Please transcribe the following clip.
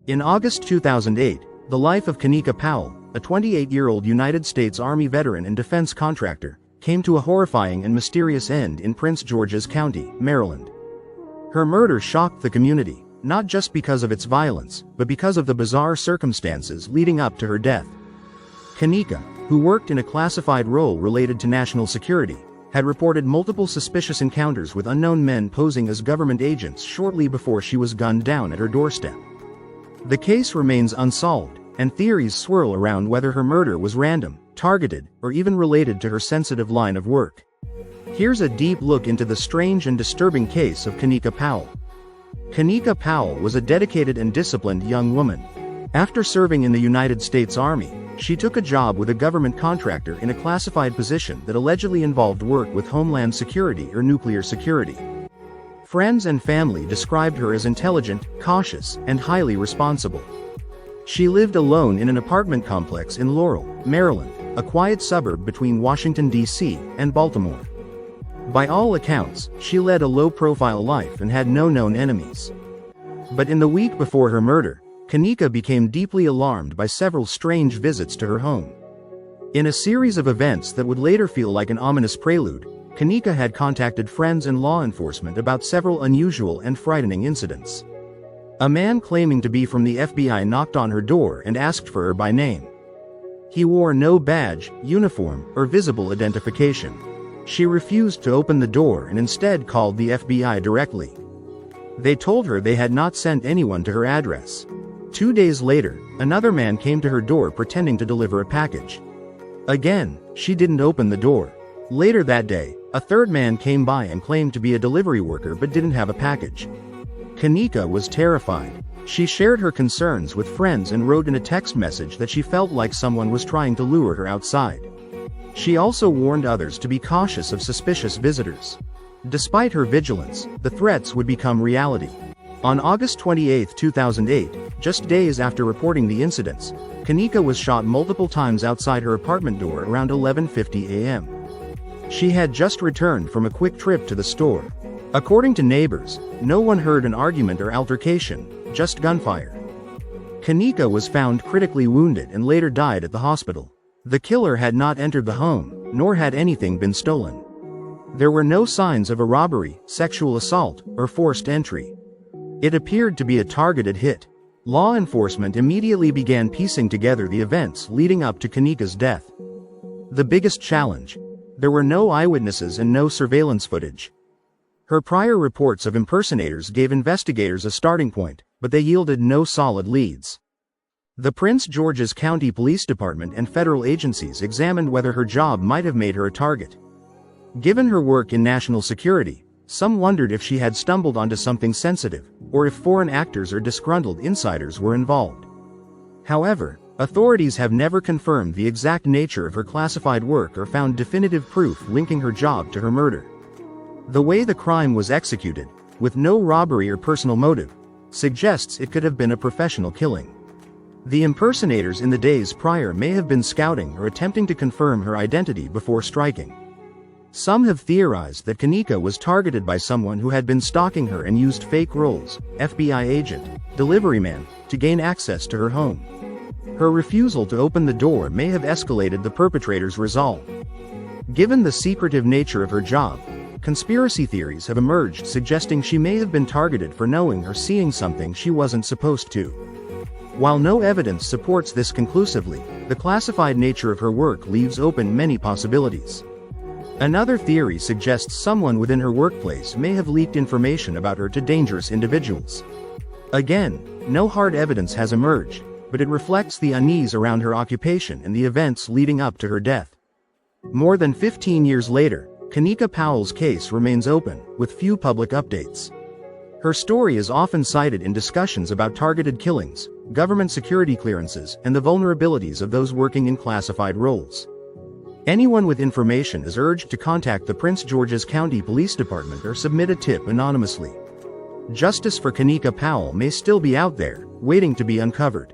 In August 2008, the life of Kanika Powell, a 28-year-old United States Army veteran and defense contractor, came to a horrifying and mysterious end in Prince George's County, Maryland. Her murder shocked the community, not just because of its violence, but because of the bizarre circumstances leading up to her death. Kanika, who worked in a classified role related to national security, had reported multiple suspicious encounters with unknown men posing as government agents shortly before she was gunned down at her doorstep. The case remains unsolved, and theories swirl around whether her murder was random, targeted, or even related to her sensitive line of work. Here's a deep look into the strange and disturbing case of Kanika Powell. Kanika Powell was a dedicated and disciplined young woman. After serving in the United States Army, she took a job with a government contractor in a classified position that allegedly involved work with homeland security or nuclear security. Friends and family described her as intelligent, cautious, and highly responsible. She lived alone in an apartment complex in Laurel, Maryland, a quiet suburb between Washington, D.C., and Baltimore. By all accounts, she led a low-profile life and had no known enemies. But in the week before her murder, Kanika became deeply alarmed by several strange visits to her home. In a series of events that would later feel like an ominous prelude, Kanika had contacted friends and law enforcement about several unusual and frightening incidents. A man claiming to be from the FBI knocked on her door and asked for her by name. He wore no badge, uniform, or visible identification. She refused to open the door and instead called the FBI directly. They told her they had not sent anyone to her address. 2 days later, another man came to her door pretending to deliver a package. Again, she didn't open the door. Later that day, a third man came by and claimed to be a delivery worker but didn't have a package. Kanika was terrified. She shared her concerns with friends and wrote in a text message that she felt like someone was trying to lure her outside. She also warned others to be cautious of suspicious visitors. Despite her vigilance, the threats would become reality. On August 28, 2008, just days after reporting the incidents, Kanika was shot multiple times outside her apartment door around 11:50 a.m. She had just returned from a quick trip to the store. According to neighbors, no one heard an argument or altercation, just gunfire. Kanika was found critically wounded and later died at the hospital. The killer had not entered the home, nor had anything been stolen. There were no signs of a robbery, sexual assault, or forced entry. It appeared to be a targeted hit. Law enforcement immediately began piecing together the events leading up to Kanika's death. The biggest challenge: there were no eyewitnesses and no surveillance footage. Her prior reports of impersonators gave investigators a starting point, but they yielded no solid leads. The Prince George's County Police Department and federal agencies examined whether her job might have made her a target. Given her work in national security, some wondered if she had stumbled onto something sensitive, or if foreign actors or disgruntled insiders were involved. However, authorities have never confirmed the exact nature of her classified work or found definitive proof linking her job to her murder. The way the crime was executed, with no robbery or personal motive, suggests it could have been a professional killing. The impersonators in the days prior may have been scouting or attempting to confirm her identity before striking. Some have theorized that Kanika was targeted by someone who had been stalking her and used fake roles, FBI agent, delivery man, to gain access to her home. Her refusal to open the door may have escalated the perpetrator's resolve. Given the secretive nature of her job, conspiracy theories have emerged suggesting she may have been targeted for knowing or seeing something she wasn't supposed to. While no evidence supports this conclusively, the classified nature of her work leaves open many possibilities. Another theory suggests someone within her workplace may have leaked information about her to dangerous individuals. Again, no hard evidence has emerged, but it reflects the unease around her occupation and the events leading up to her death. More than 15 years later, Kanika Powell's case remains open, with few public updates. Her story is often cited in discussions about targeted killings, government security clearances, and the vulnerabilities of those working in classified roles. Anyone with information is urged to contact the Prince George's County Police Department or submit a tip anonymously. Justice for Kanika Powell may still be out there, waiting to be uncovered.